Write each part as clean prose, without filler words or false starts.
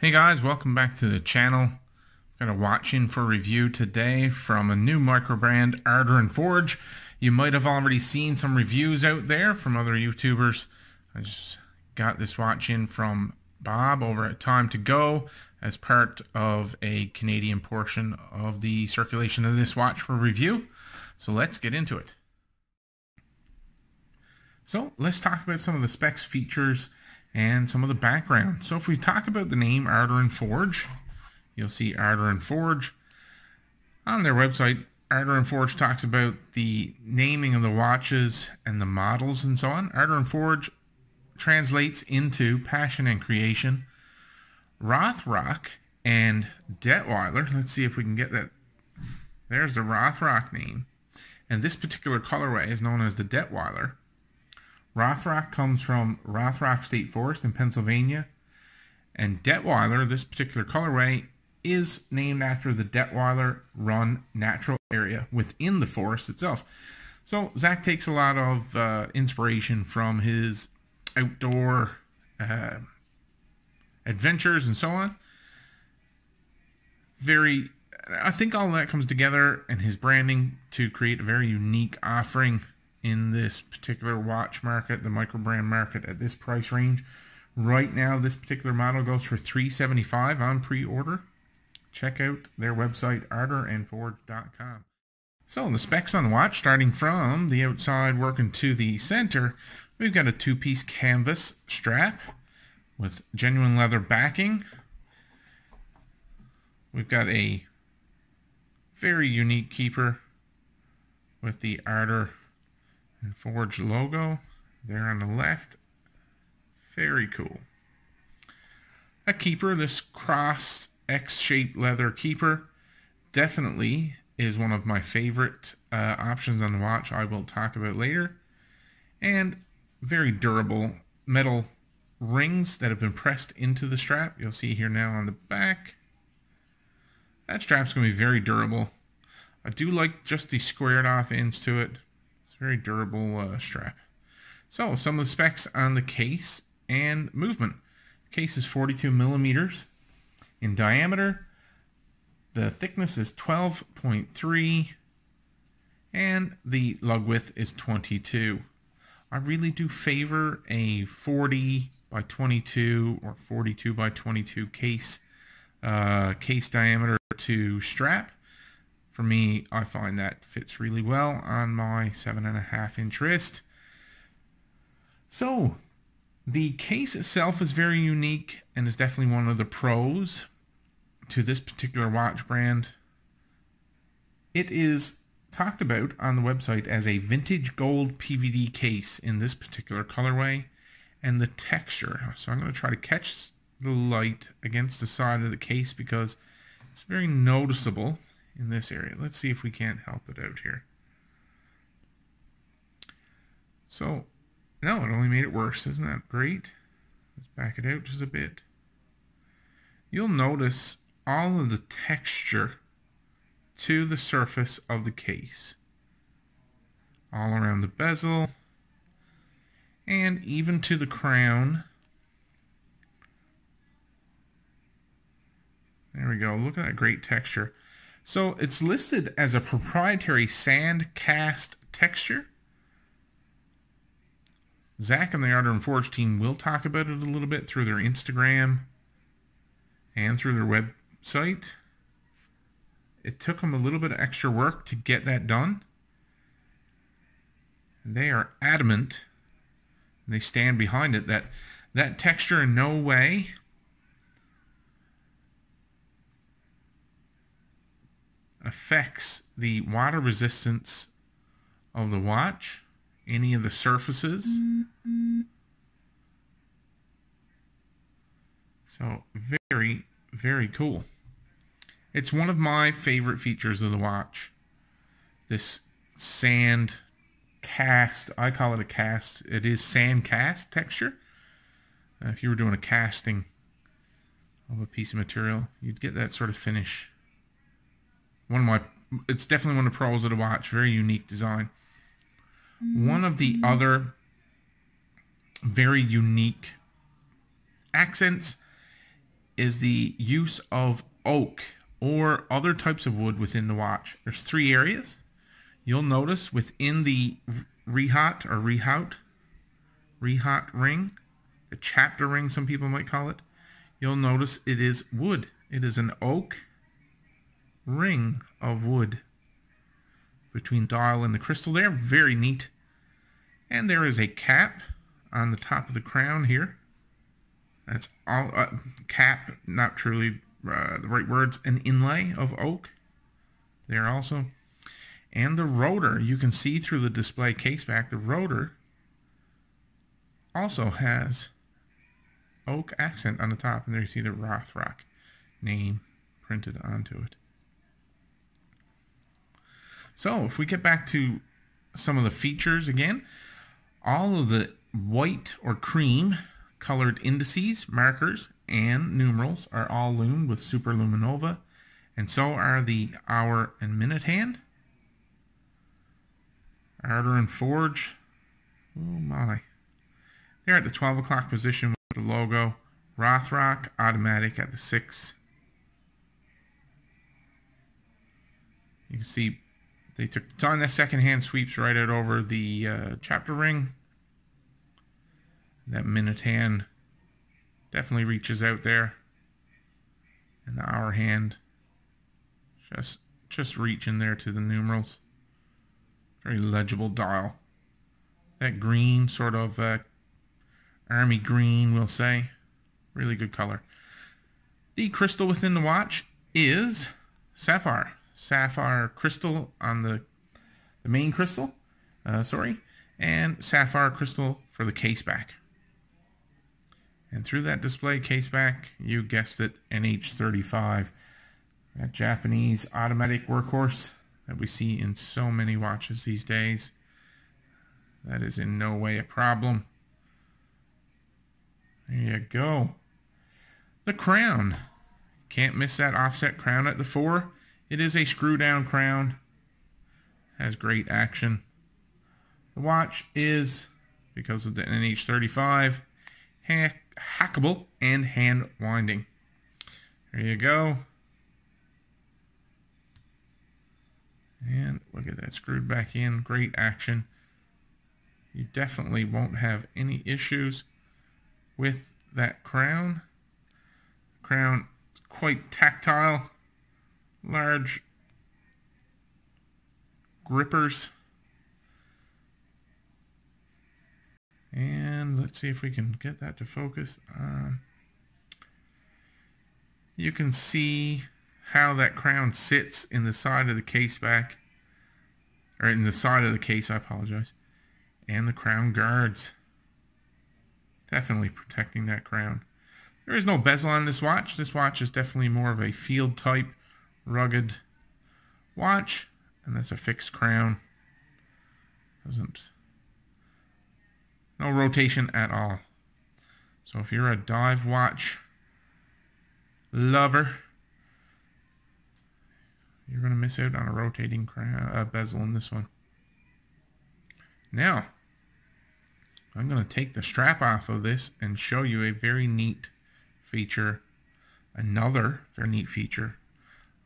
Hey guys, welcome back to the channel. Got a watch in for review today from a new microbrand, Ardor Forge. You might have already seen some reviews out there from other YouTubers. I just got this watch in from Bob over at TimeToGo as part of a Canadian portion of the circulation of this watch for review. So let's get into it. So let's talk about some of the specs, features, and some of the background. So if we talk about the name Ardor Forge, you'll see Ardor Forge on their website. Ardor Forge talks about the naming of the watches and the models and so on. Ardor Forge translates into passion and creation. Rothrock and Detweiler, let's see if we can get that. There's the Rothrock name, and this particular colorway is known as the Detweiler. Rothrock comes from Rothrock State Forest in Pennsylvania, and Detweiler, this particular colorway, is named after the Detweiler Run natural area within the forest itself. So Zack takes a lot of inspiration from his outdoor adventures and so on. I think all that comes together in his branding to create a very unique offering in this particular watch market, the microbrand market, at this price range. Right now, this particular model goes for $375 on pre-order. Check out their website, ardorforge.com. So the specs on the watch, starting from the outside working to the center, we've got a two-piece canvas strap with genuine leather backing. We've got a very unique keeper with the Ardor Forge logo there on the left. Very cool. A keeper, this cross X-shaped leather keeper, definitely is one of my favorite options on the watch. I will talk about later. And very durable metal rings that have been pressed into the strap. You'll see here now on the back. That strap's going to be very durable. I do like just the squared off ends to it. It's a very durable strap. So some of the specs on the case and movement. The case is 42 millimeters in diameter. The thickness is 12.3 and the lug width is 22. I really do favor a 40 by 22 or 42 by 22 case diameter to strap. For me, I find that fits really well on my 7.5-inch wrist. So the case itself is very unique and is definitely one of the pros to this particular watch brand. It is talked about on the website as a vintage gold PVD case in this particular colorway, and the texture. So I'm going to try to catch the light against the side of the case because it's very noticeable in this area. Let's see if we can't help it out here. So, no, it only made it worse. Isn't that great? Let's back it out just a bit. You'll notice all of the texture to the surface of the case. All around the bezel. And even to the crown. There we go. Look at that great texture. So it's listed as a proprietary sand cast texture. Zack and the Ardor Forge team will talk about it a little bit through their Instagram and through their website. It took them a little bit of extra work to get that done. And they are adamant, and they stand behind it, that that texture in no way affects the water resistance of the watch, any of the surfaces. So very, very cool. It's one of my favorite features of the watch. This sand cast, I call it a cast. It is sand cast texture. If you were doing a casting of a piece of material, you'd get that sort of finish. It's definitely one of the pros of the watch. Very unique design. One of the other very unique accents is the use of oak or other types of wood within the watch. There's 3 areas. You'll notice within the rehaut or rehaut ring, the chapter ring some people might call it, you'll notice it is wood. It is an oak ring of wood between dial and the crystal there. Very neat. And there is a cap on the top of the crown here. That's all cap, not truly the right words, an inlay of oak there also. And the rotor, you can see through the display case back, the rotor also has oak accent on the top, and there you see the Rothrock name printed onto it. So if we get back to some of the features again, all of the white or cream colored indices, markers, and numerals are all loomed with Super Luminova, and so are the hour and minute hand. Ardor Forge, oh my. They're at the 12 o'clock position with the logo. Rothrock automatic at the 6. You can see they took the time. That second hand sweeps right out over the chapter ring. That minute hand definitely reaches out there. And the hour hand just reaching there to the numerals. Very legible dial. That green, sort of army green, we'll say. Really good color. The crystal within the watch is sapphire. Sapphire crystal on the main crystal, and sapphire crystal for the case back. And through that display case back, you guessed it, NH35. That Japanese automatic workhorse that we see in so many watches these days. That is in no way a problem. There you go. The crown. Can't miss that offset crown at the 4. It is a screw down crown. Has great action. The watch is, because of the NH35, hackable and hand winding. There you go. And look at that, screwed back in. Great action. You definitely won't have any issues with that crown. Crown is quite tactile. Large grippers. And let's see if we can get that to focus. You can see how that crown sits in the side of the case back, or in the side of the case, I apologize, and the crown guards. Definitely protecting that crown. There is no bezel on this watch. This watch is definitely more of a field type, rugged watch, and that's a fixed crown. No rotation at all. So if you're a dive watch lover, you're going to miss out on a rotating crown, bezel in this one. Now, I'm going to take the strap off of this and show you a very neat feature, another very neat feature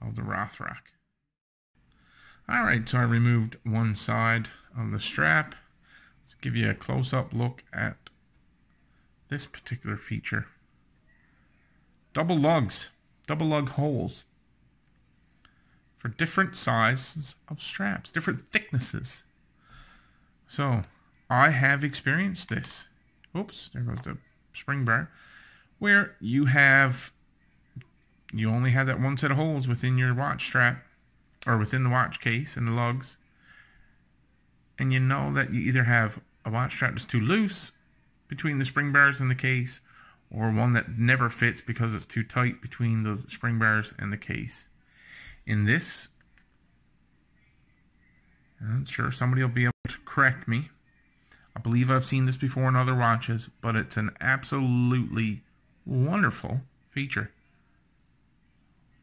of the Rothrock. Alright, so I removed one side of the strap. Let's give you a close-up look at this particular feature. Double lug holes for different sizes of straps, different thicknesses. So I have experienced this. Oops, there goes the spring bar. Where you only have that one set of holes within your watch strap, or within the watch case and the lugs. And you know that you either have a watch strap that's too loose between the spring bars and the case, or one that never fits because it's too tight between the spring bars and the case. In this, I'm sure somebody will be able to correct me. I believe I've seen this before in other watches, but it's an absolutely wonderful feature.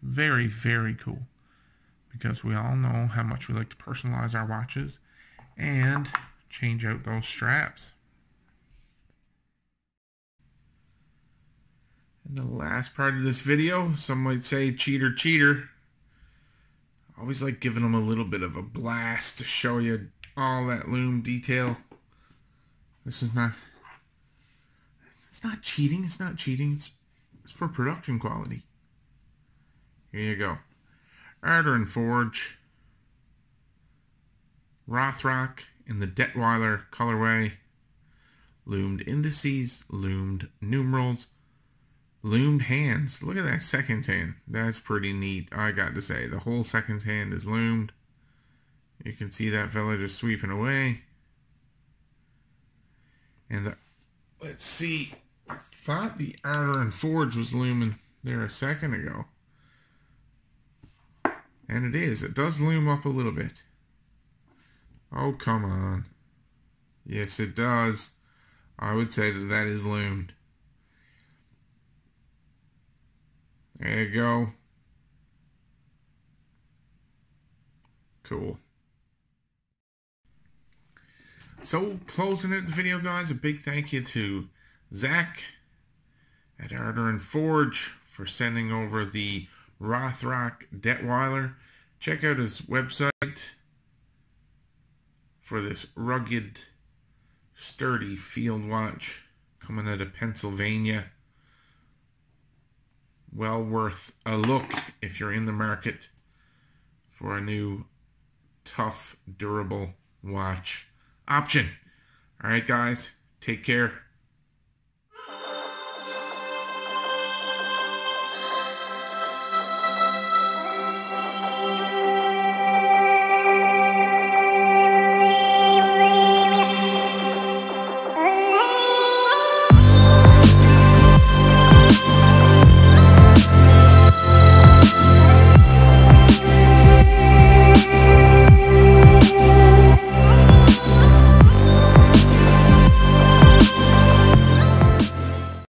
Very, very cool. Because we all know how much we like to personalize our watches and change out those straps. And the last part of this video, some might say cheater, cheater. I always like giving them a little bit of a blast to show you all that loom detail. This is not, it's not cheating, it's not cheating, it's for production quality. Here you go. Ardor Forge, Rothrock in the Detweiler colorway, loomed indices, loomed numerals, loomed hands. Look at that second hand. That's pretty neat, I got to say. The whole second hand is loomed. You can see that fella just sweeping away. And let's see. I thought the Ardor Forge was looming there a second ago. And it is. It does loom up a little bit. Oh, come on. Yes, it does. I would say that that is loomed. There you go. Cool. So, closing out the video, guys, a big thank you to Zack at Ardor Forge for sending over the Rothrock Detweiler. Check out his website for this rugged, sturdy field watch coming out of Pennsylvania. Well worth a look if you're in the market for a new, tough, durable watch option. Alright, guys, take care.